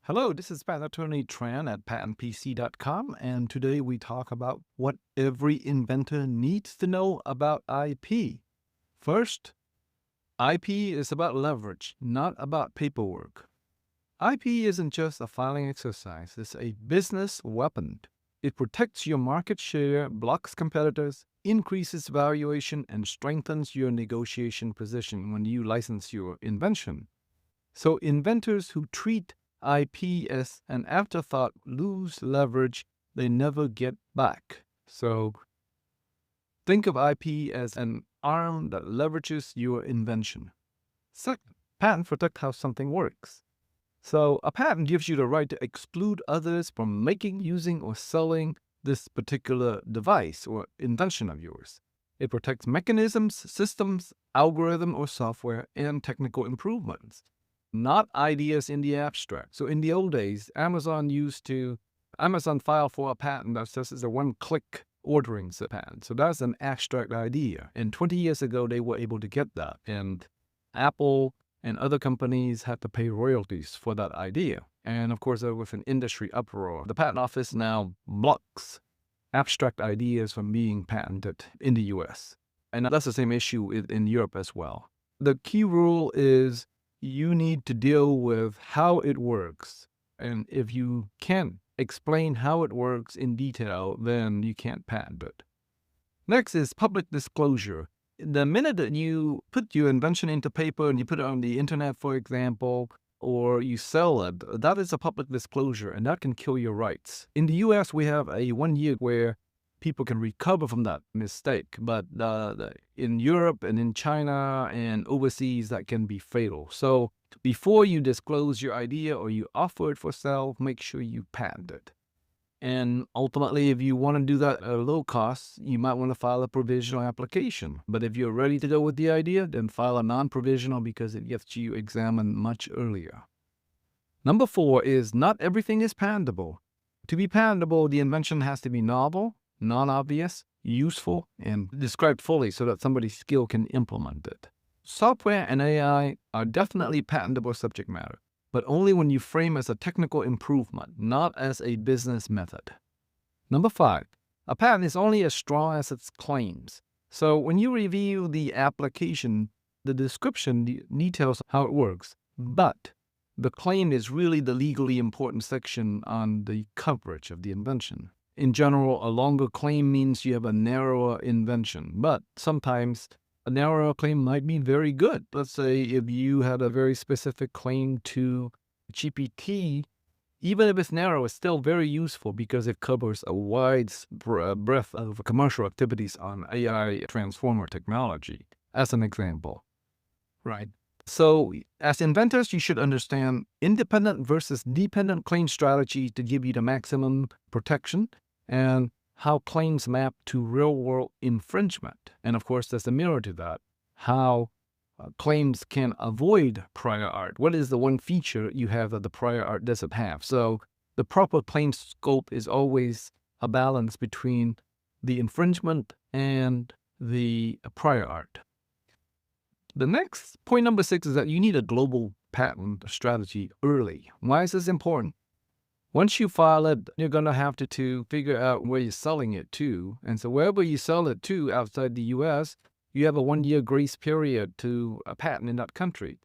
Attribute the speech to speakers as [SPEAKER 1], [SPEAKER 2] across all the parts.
[SPEAKER 1] Hello, this is patent attorney Tran at patentpc.com, and today we talk about what every inventor needs to know about IP. First, IP is about leverage, not about paperwork. IP isn't just a filing exercise, it's a business weapon. It protects your market share, blocks competitors, increases valuation, and strengthens your negotiation position when you license your invention. So inventors who treat IP as an afterthought lose leverage they never get back. So think of IP as an arm that leverages your invention. Second, patents protect how something works. So a patent gives you the right to exclude others from making, using, or selling this particular device or invention of yours. It protects mechanisms, systems, algorithm, or software, and technical improvements, not ideas in the abstract. So in the old days, Amazon filed for a patent that says it's a one-click ordering patent. So that's an abstract idea. And 20 years ago, they were able to get that. And Apple and other companies had to pay royalties for that idea. And of course, there was an industry uproar. The patent office now blocks abstract ideas from being patented in the US. And that's the same issue in Europe as well. The key rule is you need to deal with how it works. And if you can't explain how it works in detail, then you can't patent it. Next is public disclosure. The minute that you put your invention into paper and you put it on the internet, for example, or you sell it, that is a public disclosure, and that can kill your rights. In the US, we have a 1 year where people can recover from that mistake. But in Europe and in China and overseas, that can be fatal. So before you disclose your idea or you offer it for sale, make sure you patent it. And ultimately, if you want to do that at a low cost, you might want to file a provisional application. But if you're ready to go with the idea, then file a non-provisional because it gets you examined much earlier. Number 4 is not everything is patentable. To be patentable, the invention has to be novel, non-obvious, useful, and described fully so that somebody's skill can implement it. Software and AI are definitely patentable subject matter, but only when you frame as a technical improvement, not as a business method. Number 5, a patent is only as strong as its claims. So when you review the application, the description details how it works, but the claim is really the legally important section on the coverage of the invention. In general, a longer claim means you have a narrower invention, but sometimes a narrower claim might be very good. Let's say if you had a very specific claim to GPT, even if it's narrow, it's still very useful because it covers a wide breadth of commercial activities on AI transformer technology, as an example, right? So as inventors, you should understand independent versus dependent claim strategy to give you the maximum protection, and how claims map to real-world infringement. And of course, there's a mirror to that, how claims can avoid prior art. What is the one feature you have that the prior art doesn't have? So the proper claim scope is always a balance between the infringement and the prior art. The next point, number 6, is that you need a global patent strategy early. Why is this important? Once you file it, you're going to have to figure out where you're selling it to. And so wherever you sell it to outside the US, you have a 1 year grace period to a patent in that country.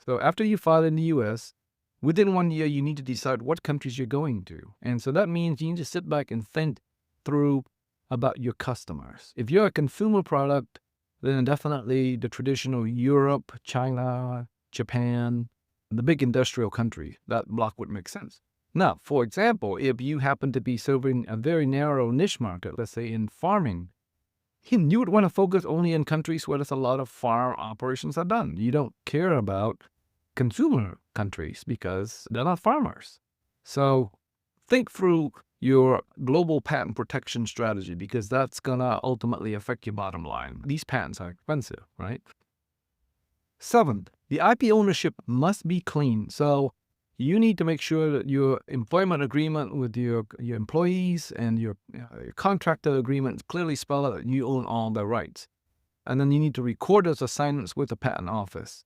[SPEAKER 1] So after you file in the US, within 1 year, you need to decide what countries you're going to. And so that means you need to sit back and think through about your customers. If you're a consumer product, then definitely the traditional Europe, China, Japan, the big industrial country, that block would make sense. Now, for example, if you happen to be serving a very narrow niche market, let's say in farming, you would want to focus only in countries where there's a lot of farm operations are done. You don't care about consumer countries because they're not farmers. So think through your global patent protection strategy because that's going to ultimately affect your bottom line. These patents are expensive, right? 7, the IP ownership must be clean. So you need to make sure that your employment agreement with your employees and your contractor agreements clearly spell out that you own all the rights. And then you need to record those assignments with the patent office.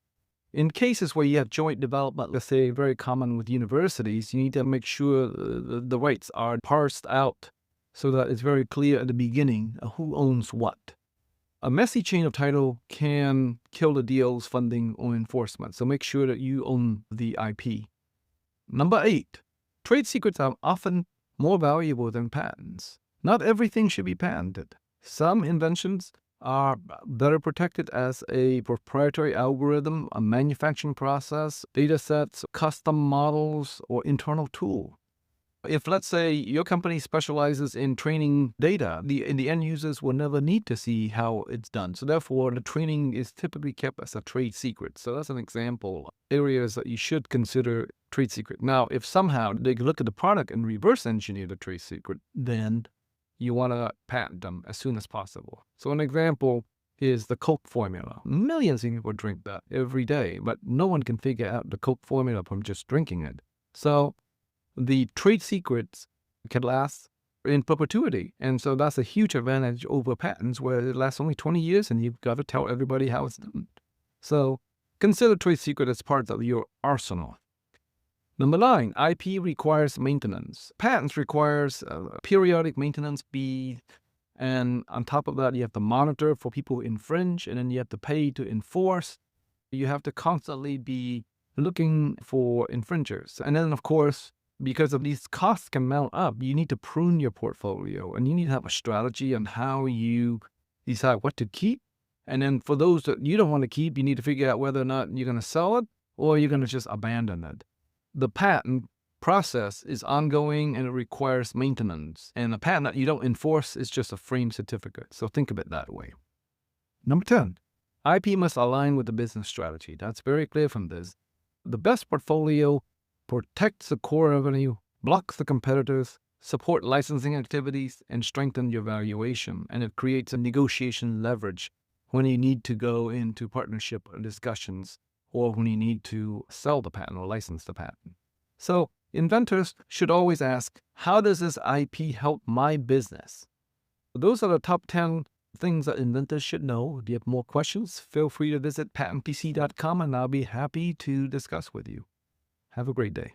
[SPEAKER 1] In cases where you have joint development, let's say very common with universities, you need to make sure the rights are parsed out so that it's very clear at the beginning who owns what. A messy chain of title can kill the deal's funding or enforcement, so make sure that you own the IP. Number 8, trade secrets are often more valuable than patents. Not everything should be patented. Some inventions are better protected as a proprietary algorithm, a manufacturing process, data sets, custom models, or internal tool. If, let's say, your company specializes in training data, the end users will never need to see how it's done. So therefore, the training is typically kept as a trade secret. So that's an example. Areas that you should consider trade secret. Now, if somehow they look at the product and reverse engineer the trade secret, then you want to patent them as soon as possible. So an example is the Coke formula. Millions of people drink that every day, but no one can figure out the Coke formula from just drinking it. So the trade secrets can last in perpetuity. And so that's a huge advantage over patents where it lasts only 20 years and you've got to tell everybody how it's done. So consider trade secret as part of your arsenal. Number 9, IP requires maintenance. Patents requires periodic maintenance fee. And on top of that, you have to monitor for people who infringe, and then you have to pay to enforce. You have to constantly be looking for infringers. And then, of course, because of these costs can mount up, you need to prune your portfolio, and you need to have a strategy on how you decide what to keep. And then for those that you don't want to keep, you need to figure out whether or not you're going to sell it or you're going to just abandon it. The patent process is ongoing and it requires maintenance. And a patent that you don't enforce is just a framed certificate. So think of it that way. Number 10, IP must align with the business strategy. That's very clear from this. The best portfolio protects the core revenue, blocks the competitors, support licensing activities, and strengthen your valuation. And it creates a negotiation leverage when you need to go into partnership discussions or when you need to sell the patent or license the patent. So inventors should always ask, how does this IP help my business? Those are the top 10 things that inventors should know. If you have more questions, feel free to visit patentpc.com and I'll be happy to discuss with you. Have a great day.